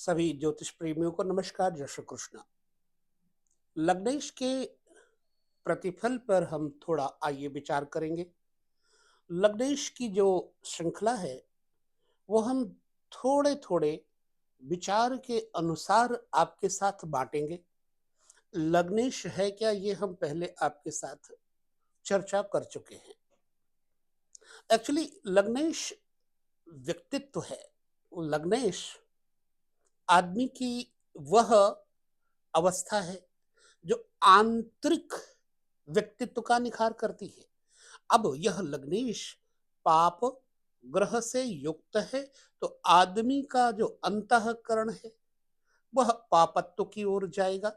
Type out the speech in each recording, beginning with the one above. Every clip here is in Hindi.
सभी ज्योतिष प्रेमियों को नमस्कार। जय श्री कृष्ण। लग्नेश के प्रतिफल पर हम थोड़ा आइए विचार करेंगे। लग्नेश की जो श्रृंखला है वो हम थोड़े थोड़े विचार के अनुसार आपके साथ बांटेंगे। लग्नेश है क्या, ये हम पहले आपके साथ चर्चा कर चुके हैं। एक्चुअली लग्नेश व्यक्तित्व है। लग्नेश आदमी की वह अवस्था है जो आंतरिक व्यक्तित्व का निखार करती है। अब यह लग्नेश पाप ग्रह से युक्त है, तो आदमी का जो अंतःकरण है वह पापत्व की ओर जाएगा।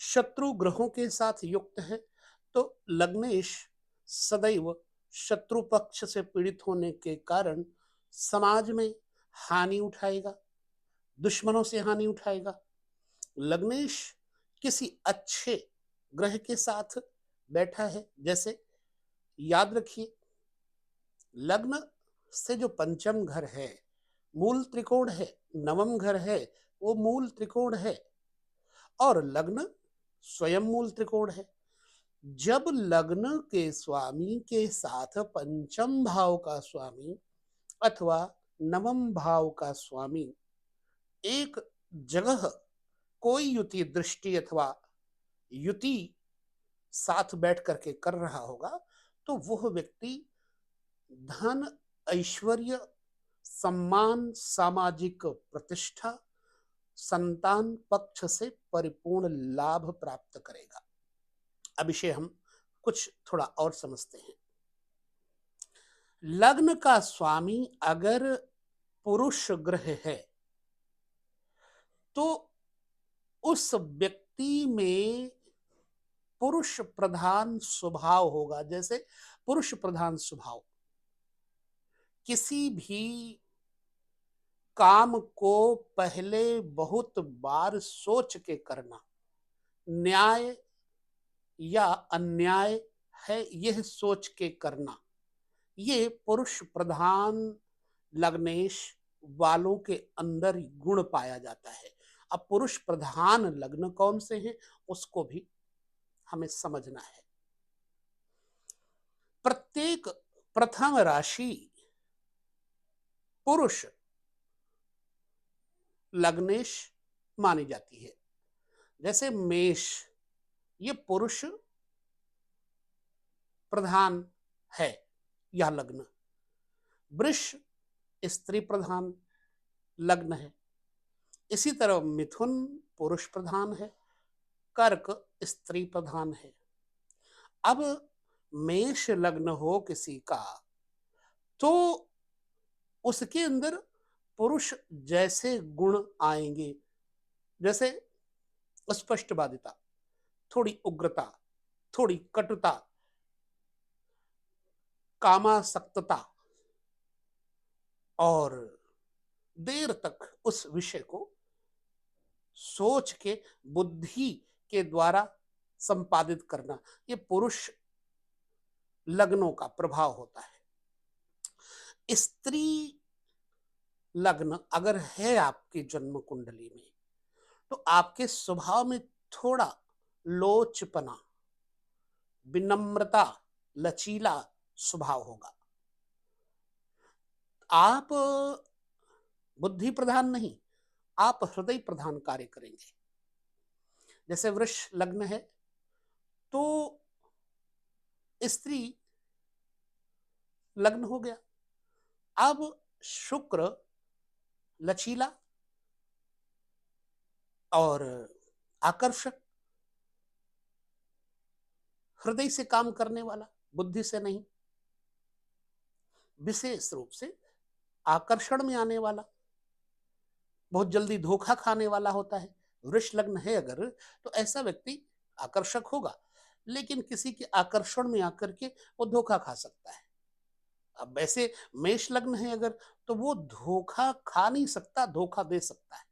शत्रु ग्रहों के साथ युक्त है तो लग्नेश सदैव शत्रु पक्ष से पीड़ित होने के कारण समाज में हानि उठाएगा, दुश्मनों से हानि उठाएगा। लग्नेश किसी अच्छे ग्रह के साथ बैठा है, जैसे याद रखिए लग्न से जो पंचम घर है मूल त्रिकोण है, नवम घर है वो मूल त्रिकोण है, और लग्न स्वयं मूल त्रिकोण है। जब लग्न के स्वामी के साथ पंचम भाव का स्वामी अथवा नवम भाव का स्वामी एक जगह कोई युति दृष्टि अथवा युति साथ बैठ करके कर रहा होगा, तो वह व्यक्ति धन, ऐश्वर्य, सम्मान, सामाजिक प्रतिष्ठा, संतान पक्ष से परिपूर्ण लाभ प्राप्त करेगा। अब इसे हम कुछ थोड़ा और समझते हैं। लग्न का स्वामी अगर पुरुष ग्रह है तो उस व्यक्ति में पुरुष प्रधान स्वभाव होगा। जैसे पुरुष प्रधान स्वभाव किसी भी काम को पहले बहुत बार सोच के करना, न्याय या अन्याय है यह सोच के करना, ये पुरुष प्रधान लग्नेश वालों के अंदर गुण पाया जाता है। अब पुरुष प्रधान लग्न कौन से हैं उसको भी हमें समझना है। प्रत्येक प्रथम राशि पुरुष लग्नेश मानी जाती है। जैसे मेष ये पुरुष प्रधान है यह लग्न, वृष स्त्री प्रधान लग्न है, इसी तरह मिथुन पुरुष प्रधान है, कर्क स्त्री प्रधान है। अब मेष लग्न हो किसी का तो उसके अंदर पुरुष जैसे गुण आएंगे, जैसे स्पष्टवादिता, थोड़ी उग्रता, थोड़ी कटुता, कामासक्तता, और देर तक उस विषय को सोच के बुद्धि के द्वारा संपादित करना, ये पुरुष लग्नों का प्रभाव होता है। स्त्री लग्न अगर है आपकी जन्म कुंडली में तो आपके स्वभाव में थोड़ा लोचपना, विनम्रता, लचीला स्वभाव होगा। आप बुद्धि प्रधान नहीं, आप हृदय प्रधान कार्य करेंगे। जैसे वृष लग्न है तो स्त्री लग्न हो गया। अब शुक्र लचीला और आकर्षक, हृदय से काम करने वाला, बुद्धि से नहीं, विशेष रूप से आकर्षण में आने वाला, बहुत जल्दी धोखा खाने वाला होता है। वृष लग्न है अगर तो ऐसा व्यक्ति आकर्षक होगा, लेकिन किसी के आकर्षण में आकर के वो धोखा खा सकता है। अब वैसे मेष लग्न है अगर तो वो धोखा खा नहीं सकता, धोखा दे सकता है।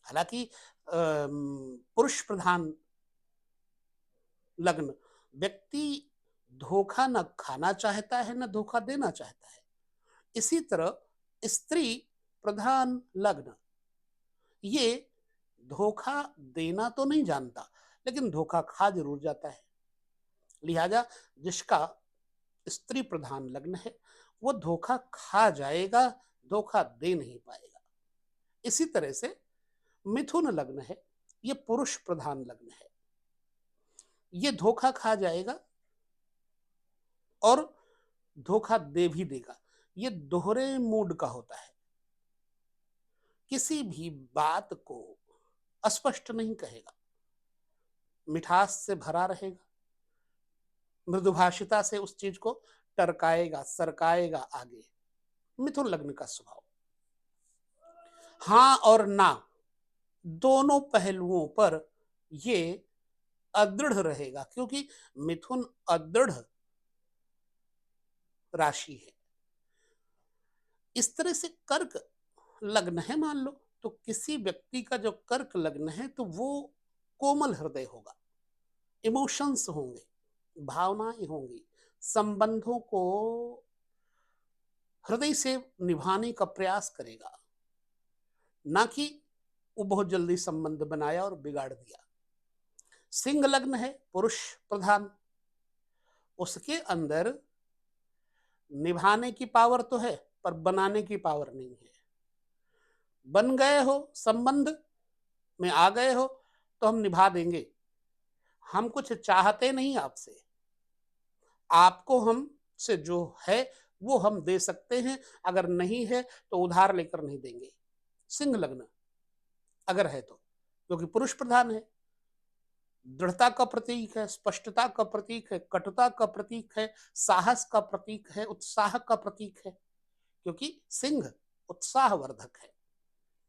हालांकि पुरुष प्रधान लग्न व्यक्ति धोखा न खाना चाहता है न धोखा देना चाहता है। इसी तरह स्त्री प्रधान लग्न ये धोखा देना तो नहीं जानता, लेकिन धोखा खा जरूर जाता है। लिहाजा जिसका स्त्री प्रधान लग्न है वो धोखा खा जाएगा, धोखा दे नहीं पाएगा। इसी तरह से मिथुन लग्न है, ये पुरुष प्रधान लग्न है, ये धोखा खा जाएगा और धोखा दे भी देगा। ये दोहरे मूड का होता है, किसी भी बात को अस्पष्ट नहीं कहेगा, मिठास से भरा रहेगा, मृदुभाषिता से उस चीज को टरकाएगा, सरकाएगा आगे। मिथुन लग्न का स्वभाव हाँ और ना दोनों पहलुओं पर ये अदृढ़ रहेगा, क्योंकि मिथुन अदृढ़ राशि है। इस तरह से कर्क लग्न है मान लो, तो किसी व्यक्ति का जो कर्क लग्न है तो वो कोमल हृदय होगा, इमोशंस होंगे, भावनाएं होंगी, संबंधों को हृदय से निभाने का प्रयास करेगा, ना कि वो बहुत जल्दी संबंध बनाया और बिगाड़ दिया। सिंह लग्न है पुरुष प्रधान, उसके अंदर निभाने की पावर तो है पर बनाने की पावर नहीं है। बन गए हो, संबंध में आ गए हो तो हम निभा देंगे, हम कुछ चाहते नहीं आपसे, आपको हम से जो है वो हम दे सकते हैं, अगर नहीं है तो उधार लेकर नहीं देंगे। सिंह लग्न अगर है तो, क्योंकि पुरुष प्रधान है, दृढ़ता का प्रतीक है, स्पष्टता का प्रतीक है, कटुता का प्रतीक है, साहस का प्रतीक है, उत्साह का प्रतीक है, क्योंकि सिंह उत्साहवर्धक है।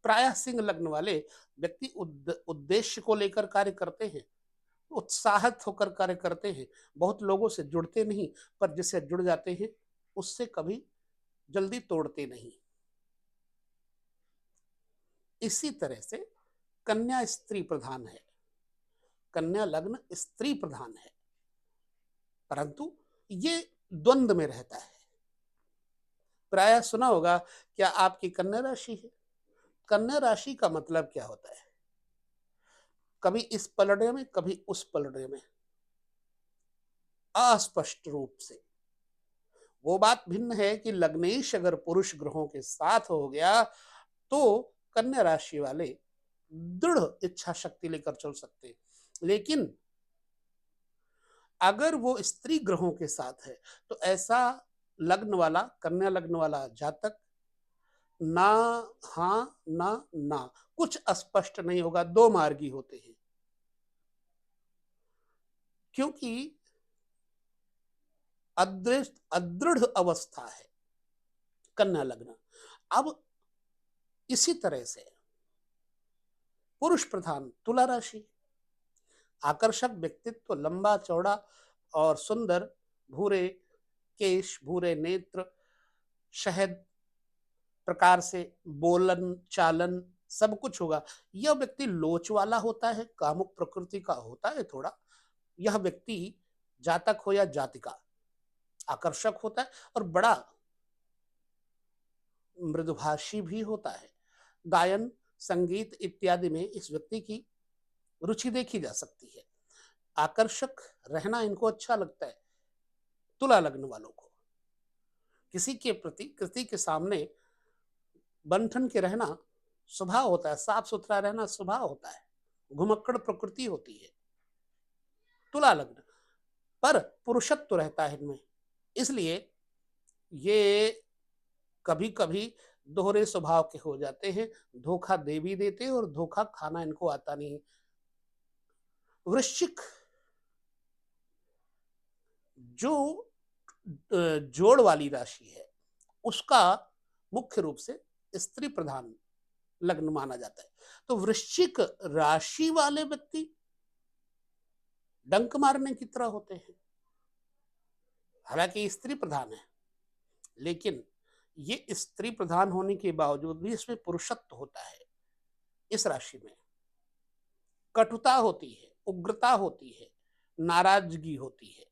प्रायः सिंह लग्न वाले व्यक्ति उद्देश्य को लेकर कार्य करते हैं, उत्साहित होकर कार्य करते हैं, बहुत लोगों से जुड़ते नहीं, पर जिससे जुड़ जाते हैं उससे कभी जल्दी तोड़ते नहीं। इसी तरह से कन्या स्त्री प्रधान है, कन्या लग्न स्त्री प्रधान है, परंतु ये द्वंद्व में रहता है। प्रायः सुना होगा क्या आपकी कन्या राशि है। कन्या राशि का मतलब क्या होता है, कभी इस पलड़े में कभी उस पलड़े में, अस्पष्ट रूप से। वो बात भिन्न है कि लग्नेश अगर पुरुष ग्रहों के साथ हो गया तो कन्या राशि वाले दृढ़ इच्छा शक्ति लेकर चल सकते हैं, लेकिन अगर वो स्त्री ग्रहों के साथ है तो ऐसा लग्न वाला, कन्या लग्न वाला जातक ना हाँ ना ना, कुछ स्पष्ट नहीं होगा, दो मार्गी होते हैं, क्योंकि अदृढ़ अवस्था है कन्या लग्न। अब इसी तरह से पुरुष प्रधान तुला राशि, आकर्षक व्यक्तित्व, लंबा चौड़ा और सुंदर, भूरे केश, भूरे नेत्र, शहद प्रकार से बोलन चालन सब कुछ होगा। यह व्यक्ति लोच वाला होता है, कामुक प्रकृति का होता है थोड़ा। यह व्यक्ति जातक हो या जातिका आकर्षक होता है और बड़ा मृदुभाषी भी होता है। गायन, संगीत इत्यादि में इस व्यक्ति की रुचि देखी जा सकती है। आकर्षक रहना इनको अच्छा लगता है तुला लग्न वालों को। किसी के प्रति, किसी के सामने बंठन के रहना स्वभाव होता है, साफ सुथरा रहना स्वभाव होता है, घुमक्कड़ प्रकृति होती है तुला लग्न, पर पुरुषत्व रहता है इनमें, इसलिए ये कभी कभी दोहरे स्वभाव के हो जाते हैं, धोखा दे भी देते हैं और धोखा खाना इनको आता नहीं। वृश्चिक जो जोड़ वाली राशि है उसका मुख्य रूप से स्त्री प्रधान लग्न माना जाता है। तो वृश्चिक राशि वाले व्यक्ति डंक मारने की तरह होते हैं, हालांकि स्त्री प्रधान है, लेकिन ये स्त्री प्रधान होने के बावजूद भी इसमें पुरुषत्व होता है। इस राशि में कटुता होती है, उग्रता होती है, नाराजगी होती है,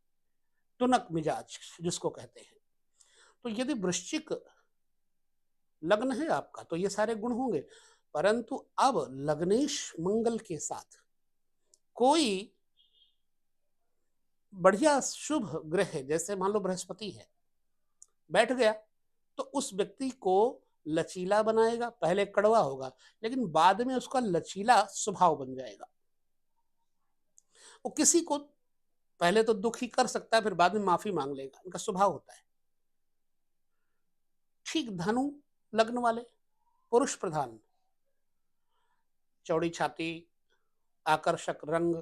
टुनक मिजाज जिसको कहते हैं। तो यदि वृश्चिक लग्न है आपका तो ये सारे गुण होंगे, परंतु अब लग्नेश मंगल के साथ कोई बढ़िया शुभ ग्रह है, जैसे मान लो बृहस्पति है, बैठ गया, तो उस व्यक्ति को लचीला बनाएगा। पहले कड़वा होगा, लेकिन बाद में उसका लचीला स्वभाव बन जाएगा। वो किसी को पहले तो दुखी कर सकता है, फिर बाद में माफी मांग लेगा, इनका स्वभाव होता है। ठीक धनु लग्न वाले, पुरुष प्रधान, चौड़ी छाती, आकर्षक रंग,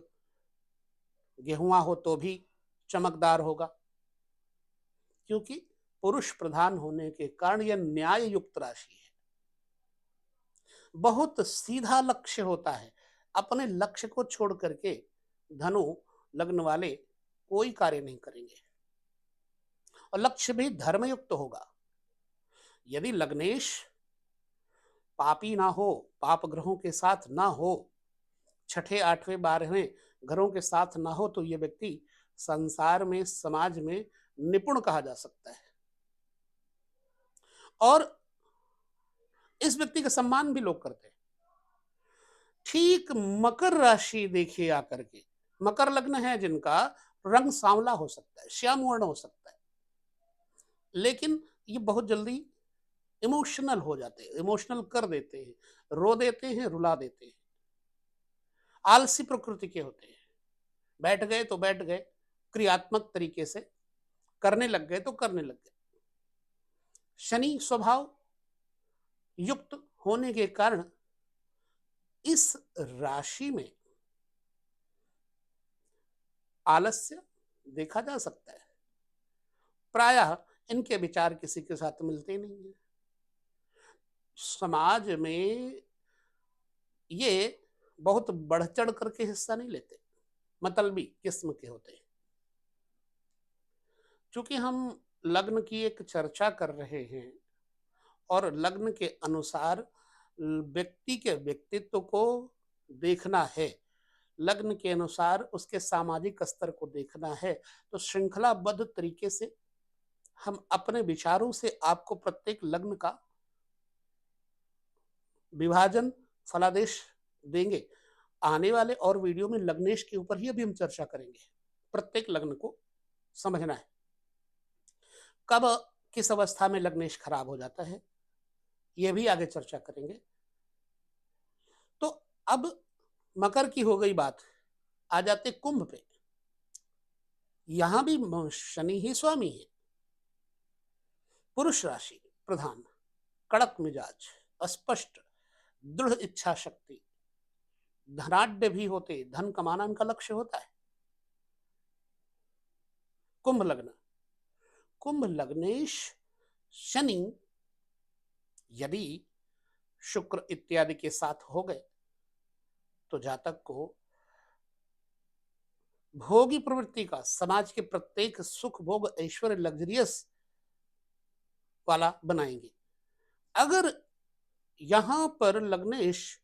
गेहुआ हो तो भी चमकदार होगा, क्योंकि पुरुष प्रधान होने के कारण यह न्याय युक्त राशि है। बहुत सीधा लक्ष्य होता है, अपने लक्ष्य को छोड़ करके धनु लग्न वाले कोई कार्य नहीं करेंगे, और लक्ष्य भी धर्मयुक्त होगा। यदि लग्नेश पापी ना हो, पाप ग्रहों के साथ ना हो, छठे आठवें बारहवें घरों के साथ ना हो, तो यह व्यक्ति संसार में, समाज में निपुण कहा जा सकता है, और इस व्यक्ति का सम्मान भी लोग करते हैं। ठीक मकर राशि देखिए आकर के, मकर लग्न है जिनका, रंग सांवला हो सकता है, श्याम वर्ण हो सकता है, लेकिन ये बहुत जल्दी इमोशनल हो जाते हैं, इमोशनल कर देते हैं, रो देते हैं, रुला देते हैं, आलसी प्रकृति के होते हैं। बैठ गए तो बैठ गए, क्रियात्मक तरीके से करने लग गए तो करने लग गए। शनि स्वभाव युक्त होने के कारण इस राशि में आलस्य देखा जा सकता है। प्रायः इनके विचार किसी के साथ मिलते नहीं है। समाज में ये बहुत बढ़ चढ़ करके हिस्सा नहीं लेते, मतलबी किस्म के होते हैं। चूंकि हम लग्न की एक चर्चा कर रहे हैं और लग्न के अनुसार व्यक्ति के व्यक्तित्व को देखना है, लग्न के अनुसार उसके सामाजिक स्तर को देखना है, तो श्रृंखलाबद्ध तरीके से हम अपने विचारों से आपको प्रत्येक लग्न का विभाजन फलादेश देंगे। आने वाले और वीडियो में लग्नेश के ऊपर ही अभी हम चर्चा करेंगे। प्रत्येक लग्न को समझना है, कब किस अवस्था में लग्नेश खराब हो जाता है, यह भी आगे चर्चा करेंगे। तो अब मकर की हो गई बात, आ जाते कुंभ पे। यहां भी शनि ही स्वामी है, पुरुष राशि प्रधान, कड़क मिजाज, स्पष्ट, दृढ़ इच्छा शक्ति, धनाढ्य भी होते, धन कमाना इनका लक्ष्य होता है। कुंभ लग्न, कुंभ लग्नेश शनि यदि शुक्र इत्यादि के साथ हो गए तो जातक को भोगी प्रवृत्ति का, समाज के प्रत्येक सुख भोग ऐश्वर्य लग्जरियस वाला बनाएंगे। अगर यहां पर लग्नेश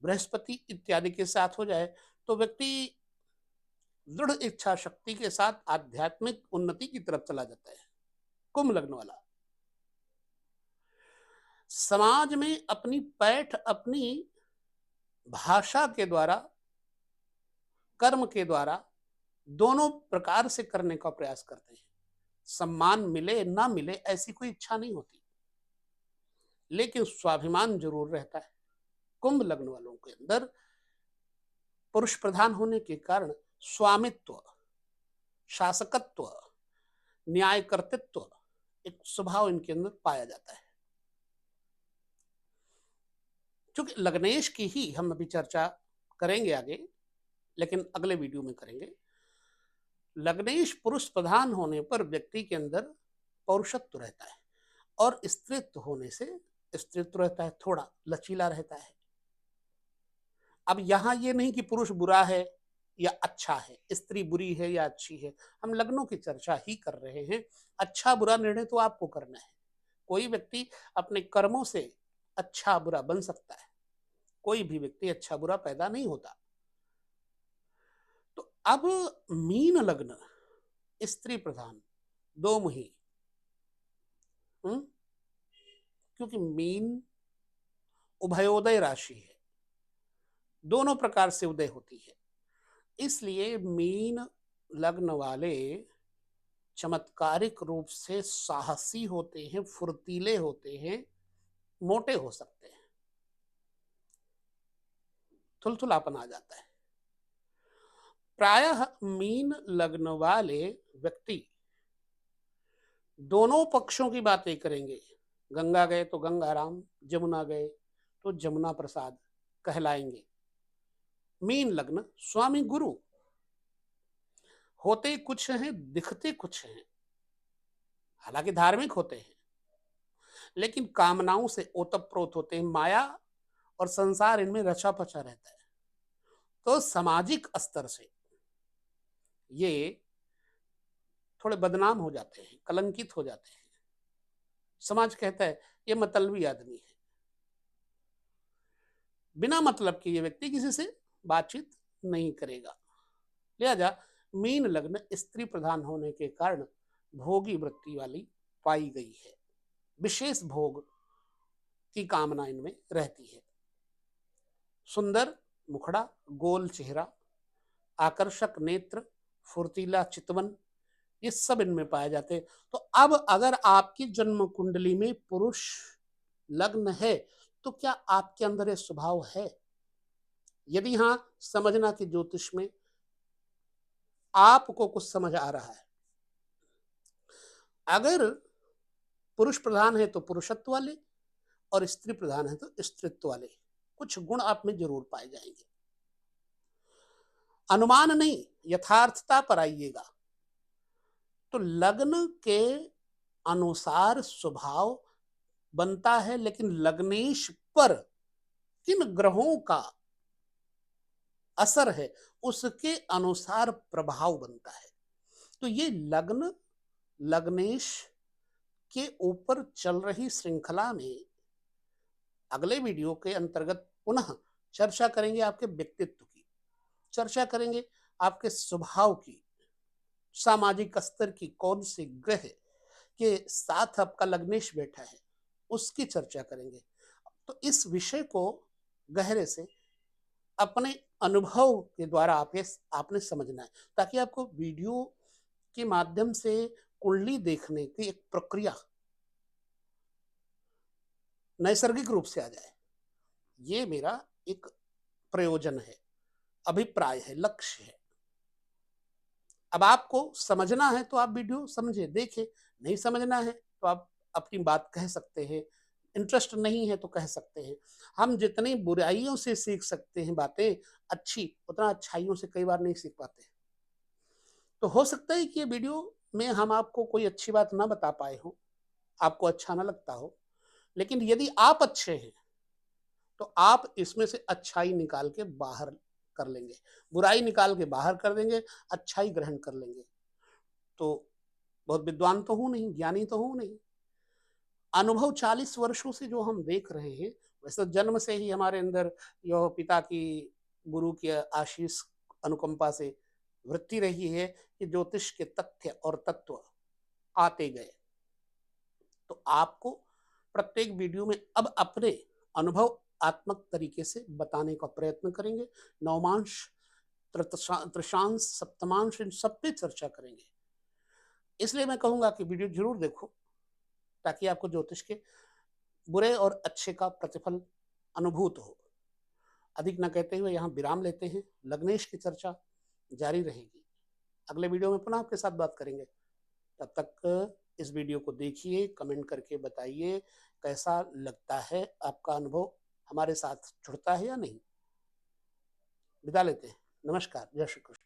बृहस्पति इत्यादि के साथ हो जाए तो व्यक्ति दृढ़ इच्छा शक्ति के साथ आध्यात्मिक उन्नति की तरफ चला जाता है। कुंभ लग्न वाला समाज में अपनी पैठ, अपनी भाषा के द्वारा, कर्म के द्वारा, दोनों प्रकार से करने का प्रयास करते हैं। सम्मान मिले ना मिले ऐसी कोई इच्छा नहीं होती, लेकिन स्वाभिमान जरूर रहता है। कुंभ लग्न वालों के अंदर पुरुष प्रधान होने के कारण स्वामित्व, शासकत्व, न्याय कर्तृत्व एक स्वभाव इनके अंदर पाया जाता है। क्योंकि लग्नेश की ही हम अभी चर्चा करेंगे आगे, लेकिन अगले वीडियो में करेंगे। लग्नेश पुरुष प्रधान होने पर व्यक्ति के अंदर पौरुषत्व रहता है, और स्त्रीत्व होने से स्त्रीत्व रहता है, थोड़ा लचीला रहता है। अब यहां ये नहीं कि पुरुष बुरा है या अच्छा है, स्त्री बुरी है या अच्छी है, हम लग्नों की चर्चा ही कर रहे हैं। अच्छा बुरा निर्णय तो आपको करना है। कोई व्यक्ति अपने कर्मों से अच्छा बुरा बन सकता है, कोई भी व्यक्ति अच्छा बुरा पैदा नहीं होता। तो अब मीन लग्न, स्त्री प्रधान, दो मुही, क्योंकि मीन उभयोदय राशि है, दोनों प्रकार से उदय होती है। इसलिए मीन लग्न वाले चमत्कारिक रूप से साहसी होते हैं, फुर्तीले होते हैं, मोटे हो सकते हैं, थुलथुलापन आ जाता है। प्रायः मीन लग्न वाले व्यक्ति दोनों पक्षों की बातें करेंगे। गंगा गए तो गंगाराम, जमुना गए तो जमुना प्रसाद कहलाएंगे। मीन लग्न स्वामी गुरु होते कुछ हैं, दिखते कुछ हैं, हालांकि धार्मिक होते हैं, लेकिन कामनाओं से ओतप्रोत होते हैं। माया और संसार इनमें रचा पचा रहता है। तो सामाजिक स्तर से ये थोड़े बदनाम हो जाते हैं, कलंकित हो जाते हैं। समाज कहता है ये मतलबी आदमी है, बिना मतलब के ये व्यक्ति किसी से बातचीत नहीं करेगा। लिहाजा मीन लग्न स्त्री प्रधान होने के कारण भोगी वृत्ति वाली पाई गई है। विशेष भोग की कामना इनमें रहती है। सुंदर मुखड़ा, गोल चेहरा, आकर्षक नेत्र, फुर्तीला चितवन, ये सब इनमें पाए जाते हैं। तो अब अगर आपकी जन्म कुंडली में पुरुष लग्न है तो क्या आपके अंदर ये स्वभाव है? यदि हाँ, समझना कि ज्योतिष में आपको कुछ समझ आ रहा है। अगर पुरुष प्रधान है तो पुरुषत्व वाले, और स्त्री प्रधान है तो स्त्रीत्व वाले कुछ गुण आप में जरूर पाए जाएंगे। अनुमान नहीं, यथार्थता पर आइएगा तो लग्न के अनुसार स्वभाव बनता है, लेकिन लग्नेश पर किन ग्रहों का असर है उसके अनुसार प्रभाव बनता है। तो ये लग्न लग्नेश के ऊपर चल रही श्रृंखला में अगले वीडियो के अंतर्गत पुनः चर्चा करेंगे आपके व्यक्तित्व की, चर्चा करेंगे आपके स्वभाव की, सामाजिक स्तर की कौन से ग्रह के साथ आपका लग्नेश बैठा है उसकी चर्चा करेंगे। तो इस विषय को गहरे से अपने अनुभव के द्वारा आपने समझना है, ताकि आपको वीडियो के माध्यम से कुंडली देखने की एक प्रक्रिया नैसर्गिक रूप से आ जाए। ये मेरा एक प्रयोजन है, अभिप्राय है, लक्ष्य है। अब आपको समझना है तो आप वीडियो समझे, देखे। नहीं समझना है तो आप अपनी बात कह सकते हैं, इंटरेस्ट नहीं है तो कह सकते हैं। हम जितनी बुराइयों से सीख सकते हैं बातें अच्छी, उतना अच्छाइयों से कई बार नहीं सीख पाते। तो हो सकता है कि ये वीडियो में हम आपको कोई अच्छी बात ना बता पाए हो, आपको अच्छा ना लगता हो, लेकिन यदि आप अच्छे हैं तो आप इसमें से अच्छाई निकाल के बाहर कर लेंगे, बुराई निकाल के बाहर कर देंगे, अच्छाई ग्रहण कर लेंगे। तो बहुत विद्वान तो हूं नहीं, ज्ञानी तो हूं नहीं, अनुभव 40 वर्षों से जो हम देख रहे हैं, वैसे जन्म से ही हमारे अंदर यह पिता की, गुरु की आशीष, अनुकंपा से वृत्ति रही है कि ज्योतिष के तथ्य और तत्व आते गए। तो आपको प्रत्येक वीडियो में अब अपने अनुभव आत्मक तरीके से बताने का प्रयत्न करेंगे। नवमांश, त्रशांश, सप्तमांश, इन सब पे चर्चा करेंगे। इसलिए मैं कहूंगा कि वीडियो जरूर देखो, ताकि आपको ज्योतिष के बुरे और अच्छे का प्रतिफल अनुभूत हो। अधिक न कहते हुए यहाँ विराम लेते हैं। लग्नेश की चर्चा जारी रहेगी। अगले वीडियो में पुनः आपके साथ बात करेंगे। तब तक इस वीडियो को देखिए, कमेंट करके बताइए कैसा लगता है, आपका अनुभव हमारे साथ जुड़ता है या नहीं। विदा लेते हैं। नमस्कार, जय श्री कृष्ण।